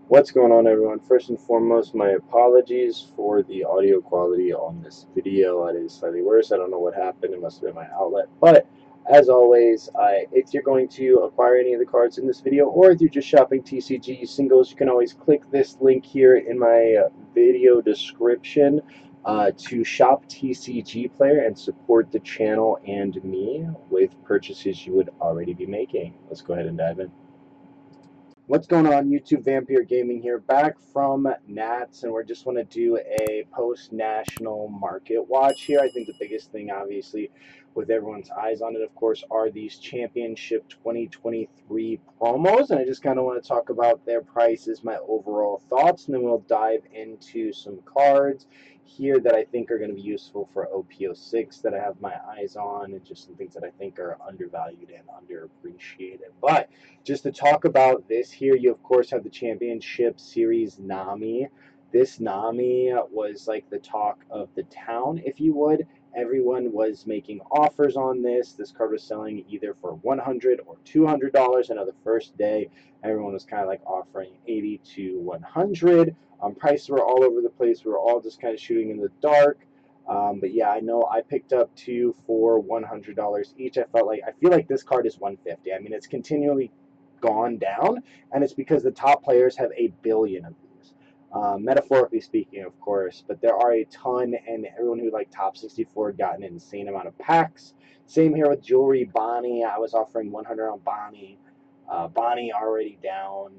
What's going on, everyone? First and foremost, my apologies for the audio quality on this video. It is slightly worse. I don't know what happened. It must have been my outlet. But as always, if you're going to acquire any of the cards in this video, or if you're just shopping TCG singles, you can always click this link here in my video description to shop TCGPlayer and support the channel and me with purchases you would already be making. Let's go ahead and dive in. What's going on, YouTube? Vampyr Gaming here, back from Nats, and we just want to do a post-national market watch here. I think the biggest thing, obviously, with everyone's eyes on it, of course, are these Championship 2023 promos, and I just kind of want to talk about their prices, my overall thoughts, and then we'll dive into some cards here that I think are going to be useful for OP06 that I have my eyes on, and just some things that I think are undervalued and underappreciated. But just to talk about this here, you of course have the Championship Series Nami. This Nami was like the talk of the town, if you would. Everyone was making offers on this. This card was selling either for $100 or $200. I know the first day everyone was kind of like offering 80 to 100. Prices were all over the place. We were all just kind of shooting in the dark. But yeah, I know I picked up two for $100 each. I feel like this card is 150. I mean, it's continually gone down, and it's because the top players have a billion of these. Metaphorically speaking, of course, but there are a ton, and everyone who like top 64 got an insane amount of packs. Same here with jewelry. Bonnie, I was offering 100 on Bonnie. Bonnie already down.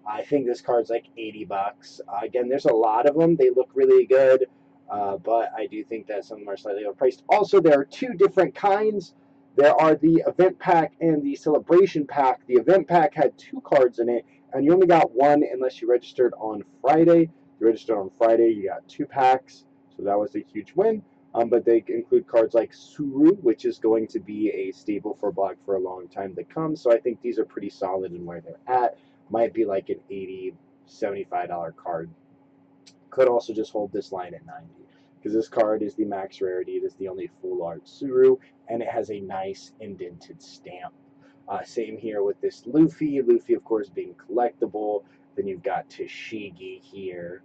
I think this card's like 80 bucks. Again, there's a lot of them. They look really good, but I do think that some of them are slightly overpriced. Also, there are two different kinds. There are the event pack and the celebration pack. The event pack had two cards in it, and you only got one unless you registered on Friday. If you registered on Friday, you got two packs, so that was a huge win. But they include cards like Suru, which is going to be a staple for Black for a long time to come. So I think these are pretty solid in where they're at. Might be like an $80, $75 card. Could also just hold this line at 90 because this card is the max rarity. It is the only full art Suru, and it has a nice indented stamp. Same here with this Luffy. Luffy, of course, being collectible. Then you've got Tashigi here,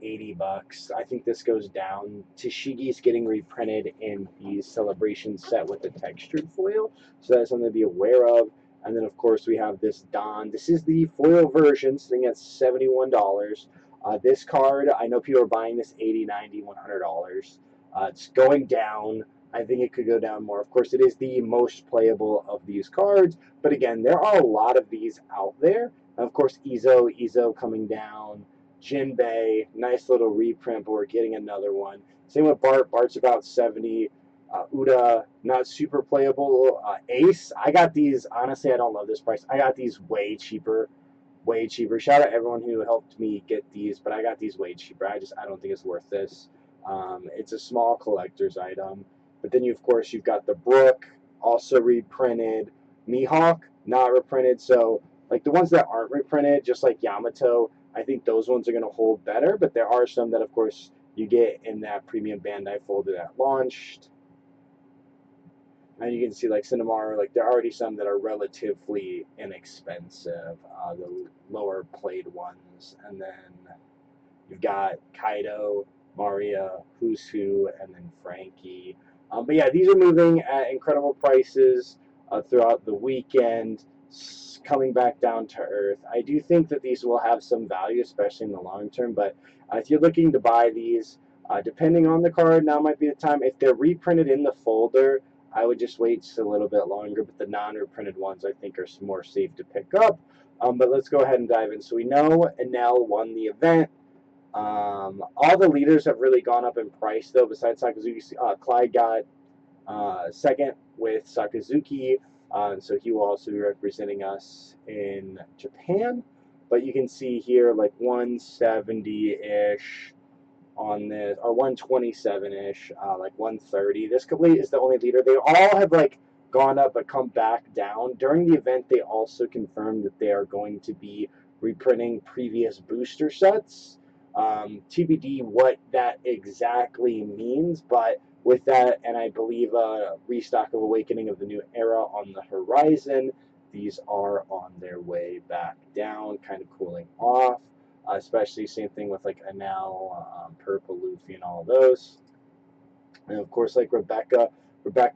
80 bucks. I think this goes down. Tashigi's getting reprinted in the celebration set with the textured foil, so that's something to be aware of. And then, of course, we have this Don. This is the foil version, sitting at $71. This card, I know people are buying this 80, 90, $100. It's going down. I think it could go down more. Of course, it is the most playable of these cards, but again, there are a lot of these out there. And of course, Izo coming down. Jinbei, nice little reprint, but we're getting another one. Same with Bart. Bart's about 70. Uda, not super playable. Ace, I got these. Honestly, I don't love this price. I got these way cheaper. Way cheaper. Shout out everyone who helped me get these, but I got these way cheaper. I don't think it's worth this. It's a small collector's item. But then of course you've got the Brook, also reprinted. Mihawk, not reprinted. So like the ones that aren't reprinted, just like Yamato, I think those ones are gonna hold better. But there are some that of course you get in that premium Bandai folder that launched. And you can see like Cinnamar, like there are already some that are relatively inexpensive, the lower played ones. And then you've got Kaido, Maria, Who's Who, and then Frankie. But yeah, these are moving at incredible prices throughout the weekend, coming back down to earth. I do think that these will have some value, especially in the long term. But if you're looking to buy these, depending on the card, now might be the time. If they're reprinted in the folder, I would just wait just a little bit longer. But the non-reprinted ones, I think, are more safe to pick up. But let's go ahead and dive in. So we know Enel won the event. All the leaders have really gone up in price, though, besides Sakazuki. Clyde got second with Sakazuki, so he will also be representing us in Japan. But you can see here, like 170-ish on this, or 127-ish, like 130. This complete is the only leader. They all have like gone up but come back down. During the event, they also confirmed that they are going to be reprinting previous booster sets. TBD what that exactly means, but with that, and I believe a restock of Awakening of the New Era on the horizon, these are on their way back down, kind of cooling off. Especially same thing with like Enel, Purple Luffy, and all of those. And of course, like Rebecca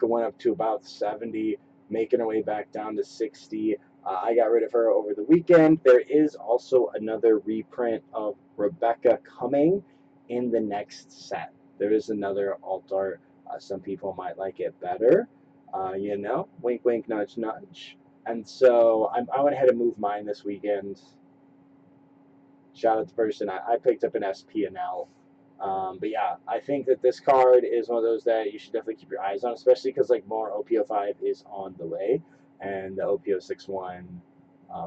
went up to about 70, making her way back down to 60. I got rid of her over the weekend. There is also another reprint of Rebecca coming in the next set. There is another alt art. Some people might like it better. Wink, wink, nudge, nudge. And so I went ahead and moved mine this weekend. Shout out to the person. I picked up an SPNL. But yeah, I think that this card is one of those that you should definitely keep your eyes on, especially because like more OP05 is on the way, and the OP061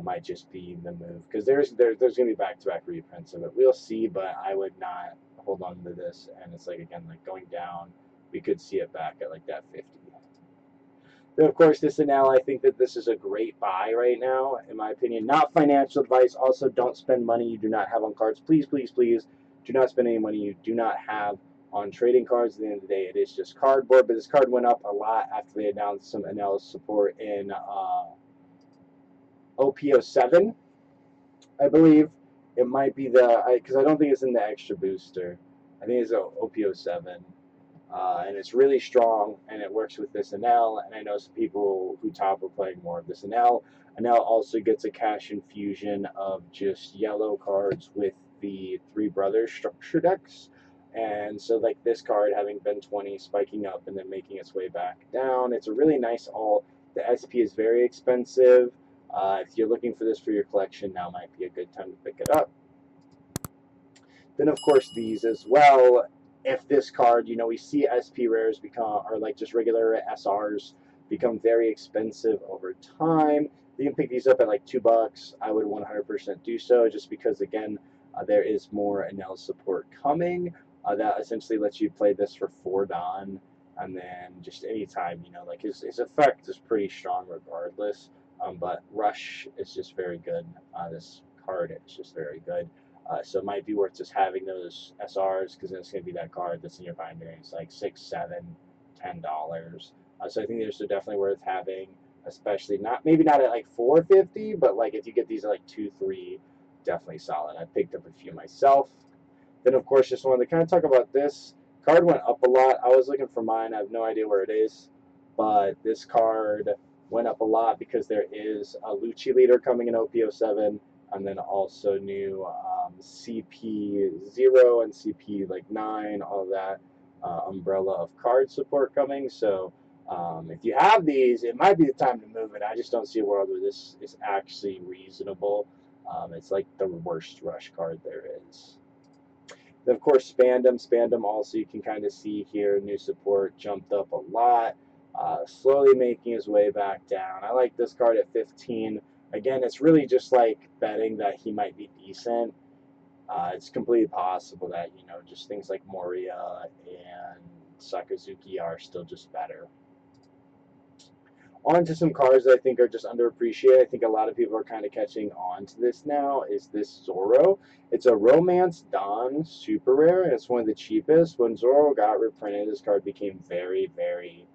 might just be the move because there's going to be back-to-back reprints of it. We'll see, but I would not hold on to this. And it's like again, like going down, we could see it back at like that 50. Then, of course, this Enel, I think that this is a great buy right now, in my opinion. Not financial advice. Also, don't spend money you do not have on cards. Please, please, please, do not spend any money you do not have on trading cards. At the end of the day, it is just cardboard. But this card went up a lot after they announced some Enel support in OP07, I believe. It might be because I don't think it's in the extra booster. I think it's OP07. And it's really strong, and it works with this Enel, and I know some people who top are playing more of this Enel. Enel also gets a cash infusion of just yellow cards with the Three Brothers structure decks, and so like this card having been 20, spiking up and then making its way back down, it's a really nice alt. The SP is very expensive. If you're looking for this for your collection, now might be a good time to pick it up. Then, of course, these as well. If this card, we see SP rares become, or like just regular SRs, become very expensive over time. You can pick these up at like $2. I would 100% do so, just because, again, there is more Enel support coming. That essentially lets you play this for 4 Don, and then just anytime, like his effect is pretty strong regardless. But Rush is just very good. This card is just very good. So it might be worth just having those SRs because then it's going to be that card that's in your binder. And it's like $6, $7, $10. So I think these are definitely worth having, especially maybe not at like $4.50, but like if you get these at like $2, $3, definitely solid. I picked up a few myself. Then of course, just wanted to kind of talk about this card. Went up a lot. I was looking for mine. I have no idea where it is, but this card went up a lot because there is a Lucci leader coming in OP07. And then also new CP0 and CP like 9, all of that umbrella of card support coming. So if you have these, it might be the time to move it. I just don't see a world where this is actually reasonable. It's like the worst rush card there is. Then of course Spandam also you can kind of see here, new support jumped up a lot, slowly making his way back down. I like this card at 15. Again, it's really just like betting that he might be decent. It's completely possible that, just things like Moria and Sakazuki are still just better. On to some cards that I think are just underappreciated. I think a lot of people are kind of catching on to this now, is this Zoro. It's a Romance Dawn super rare, and it's one of the cheapest. When Zoro got reprinted, this card became very, very,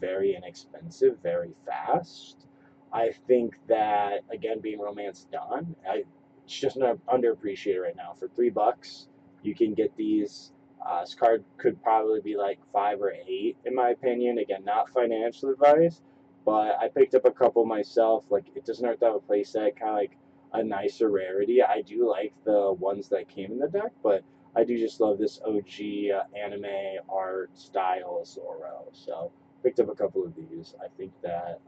very inexpensive, very fast. I think that, again, being Romance Dawn, it's just underappreciated right now. For $3, you can get these. This card could probably be like 5 or 8, in my opinion. Again, not financial advice, but I picked up a couple myself. Like, it doesn't hurt to have a playset, kind of like a nicer rarity. I do like the ones that came in the deck, but I do just love this OG anime art style Zoro. So picked up a couple of these. I think that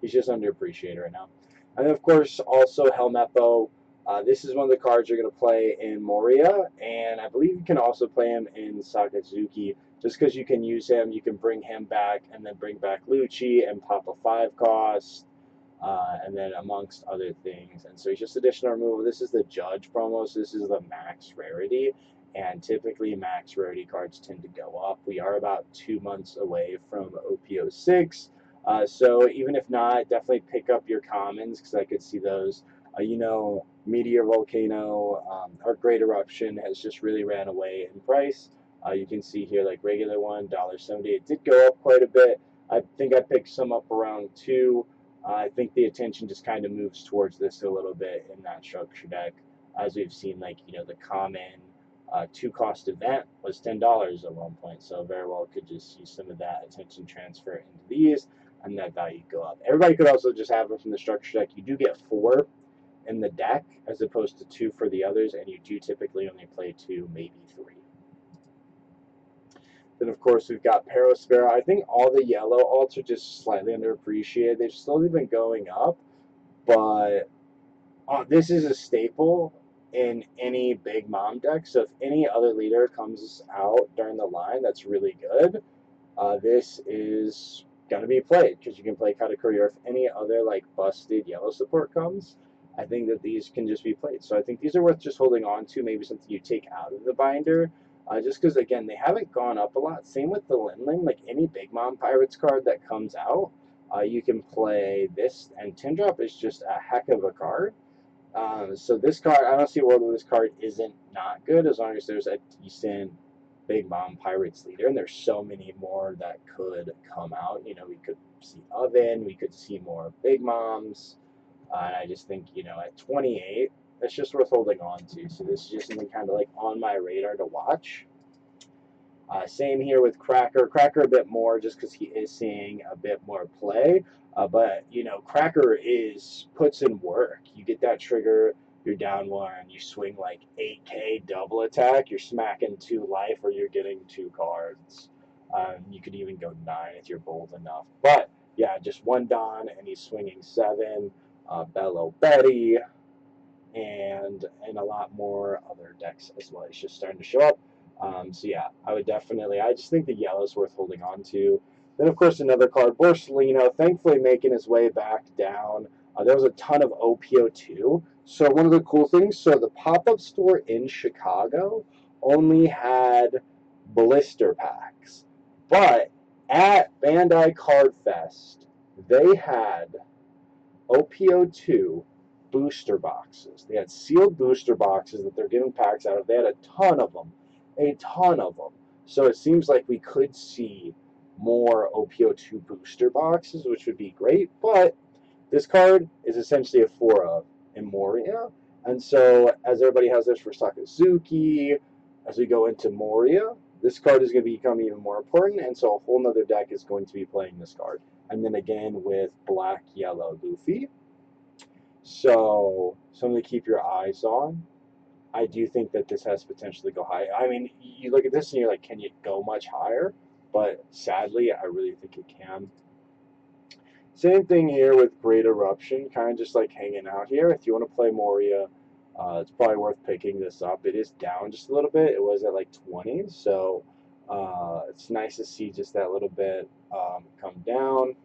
he's just underappreciated right now. And then, of course, also Helmeppo. This is one of the cards you're going to play in Moria, and I believe you can also play him in Sakazuki. Just because you can use him, you can bring him back and then bring back Lucci and pop a 5 cost, and then amongst other things. And so he's just additional removal. This is the Judge promo, so this is the max rarity, and typically max rarity cards tend to go up. We are about 2 months away from OP06. So even if not, definitely pick up your commons because I could see those. Meteor Volcano, our Great Eruption has just really ran away in price. You can see here, like regular one, $1.70. It did go up quite a bit. I think I picked some up around $2. I think the attention just kind of moves towards this a little bit in that structure deck, as we've seen, like, the common 2-cost event was $10 at one point, so very well could just use some of that attention transfer into these, and that value go up. Everybody could also just have them from the structure deck. You do get 4 in the deck as opposed to 2 for the others, and you do typically only play 2, maybe 3. Then, of course, we've got Perospero. I think all the yellow alts are just slightly underappreciated. They've slowly been going up, but this is a staple in any big mom deck. So if any other leader comes out during the line that's really good, this is going to be played because you can play Katakuri. Or if any other like busted yellow support comes, I think that these can just be played. So I think these are worth just holding on to, maybe something you take out of the binder. Just because, again, they haven't gone up a lot. Same with the Linling. Like any Big Mom Pirates card that comes out, you can play this, and Tin Drop is just a heck of a card. So this card, I don't see a world where this card isn't not good as long as there's a decent Big Mom Pirates leader, and there's so many more that could come out. We could see Oven, we could see more Big Moms, and I just think, at 28, it's just worth holding on to. So this is just something kind of like on my radar to watch. Same here with Cracker. Cracker a bit more just because he is seeing a bit more play. But, Cracker puts in work. You get that trigger, you're down 1, you swing like 8K double attack, you're smacking 2 life, or you're getting 2 cards. You could even go 9 if you're bold enough. But, yeah, just 1 Don, and he's swinging 7. Bello Betty, and a lot more other decks as well. It's just starting to show up. So yeah, I just think the yellow is worth holding on to. Then, of course, another card, Borsellino, thankfully making his way back down. There was a ton of OP02. So one of the cool things, so the pop-up store in Chicago only had blister packs. But at Bandai Card Fest, they had OP02 booster boxes. They had sealed booster boxes that they're giving packs out of. They had a ton of them. A ton of them. So it seems like we could see more OP02 booster boxes, which would be great. But this card is essentially a 4 of in Moria. And so as everybody has this for Sakazuki, as we go into Moria, this card is going to become even more important. And so a whole nother deck is going to be playing this card. And then again with black, yellow Luffy. So something to keep your eyes on. I do think that this has potential to go high. I mean, you look at this and you're like, can you go much higher? But sadly, I really think it can. Same thing here with Great Eruption, kind of just like hanging out here. If you want to play Moria, it's probably worth picking this up. It is down just a little bit. It was at like 20, so it's nice to see just that little bit come down.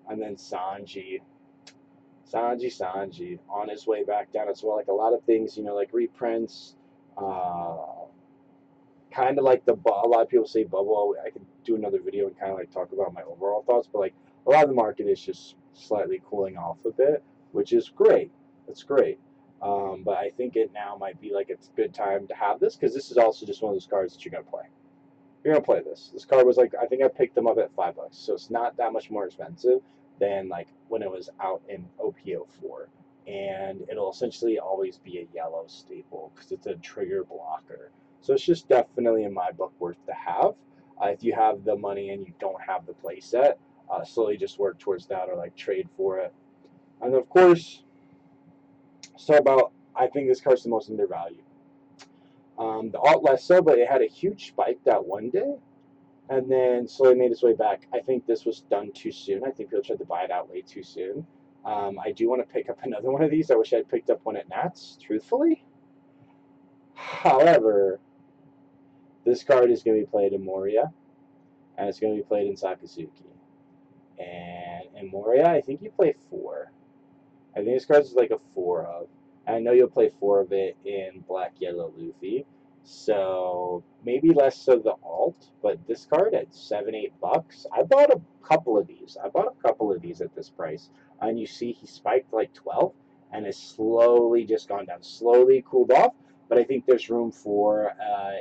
And then Sanji on his way back down as well. Like a lot of things, like reprints, kind of like a lot of people say bubble. I could do another video and kind of like talk about my overall thoughts, but like a lot of the market is just slightly cooling off a bit, which is great. It's great. But I think it now might be like it's a good time to have this because this is also just one of those cards that you're going to play. You're going to play this. This card was like, I think I picked them up at $5, so it's not that much more expensive than like when it was out in OP04. And it'll essentially always be a yellow staple because it's a trigger blocker. So it's just definitely in my book worth to have. If you have the money and you don't have the play set, slowly just work towards that or like trade for it. And of course, I think this card's the most undervalued. The alt less so, but it had a huge spike that one day and then slowly made its way back. I think this was done too soon. I think people tried to buy it out way too soon. I do want to pick up another one of these. I wish I had picked up one at Nats, truthfully. However, this card is going to be played in Moria, and it's going to be played in Sakazuki. And in Moria, I think you play 4. I think this card is like a 4 of. And I know you'll play 4 of it in Black, Yellow, Luffy. So maybe less so the alt, but this card at $7-8. I bought a couple of these. At this price. And you see he spiked like 12 and has slowly just gone down, slowly cooled off. But I think there's room for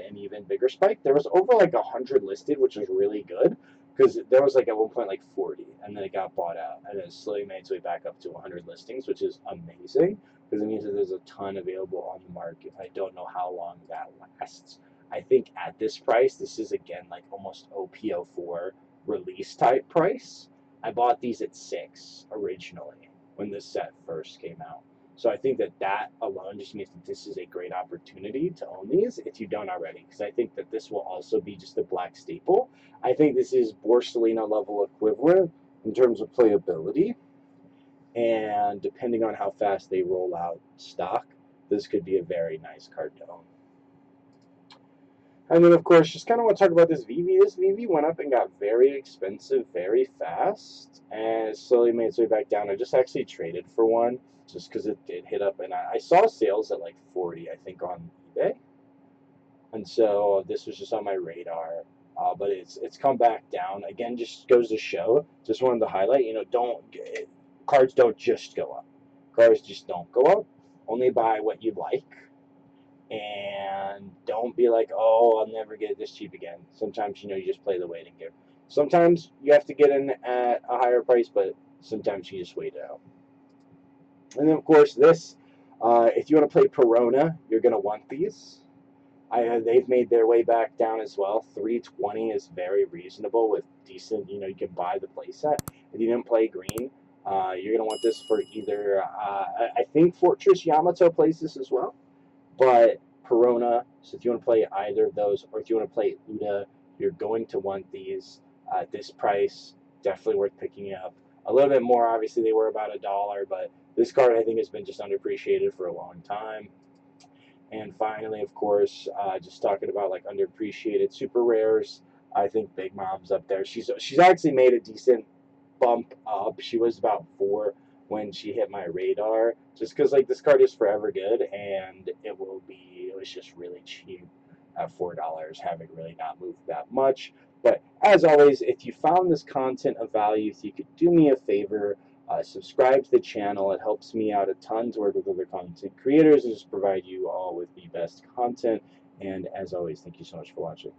an even bigger spike. There was over like 100 listed, which is really good. because there was like at one point like 40, and then it got bought out, and then it slowly made its way back up to 100 listings, which is amazing because it means that there's a ton available on the market. I don't know how long that lasts. I think at this price, this is again like almost OP04 release type price. I bought these at 6 originally when this set first came out. So I think that alone just means that this is a great opportunity to own these if you don't already, because I think that this will also be just a black staple. I think this is Borsalino level equivalent in terms of playability, and depending on how fast they roll out stock, this could be a very nice card to own. And then, of course, just kind of want to talk about this VV. This VV went up and got very expensive very fast, and it slowly made its way back down. I just actually traded for one just because it did hit up, and I saw sales at like 40, I think, on eBay. And so this was just on my radar. But it's come back down. Again, just goes to show, just wanted to highlight, cards don't just go up. Cards just don't go up. Only buy what you like. And don't be like, oh, I'll never get it this cheap again. Sometimes, you just play the waiting game. Sometimes you have to get in at a higher price, but sometimes you just wait it out. And then, of course, this, if you want to play Perona, you're going to want these. They've made their way back down as well. 320 is very reasonable with decent, you can buy the playset. If you didn't play green, you're going to want this for either, I think Fortress Yamato plays this as well. But Perona, so if you want to play either of those, or if you want to play Uda, you're going to want these at this price. Definitely worth picking up. A little bit more, obviously, they were about $1, but this card, I think, has been just underappreciated for a long time. And finally, of course, just talking about like underappreciated super rares. I think Big Mom's up there. She's actually made a decent bump up. She was about 4 when she hit my radar, just because like this card is forever good, and it was just really cheap at $4, having really not moved that much. But as always, if you found this content of value, if you could do me a favor, subscribe to the channel. It helps me out a ton to work with other content creators and just provide you all with the best content. And as always, thank you so much for watching.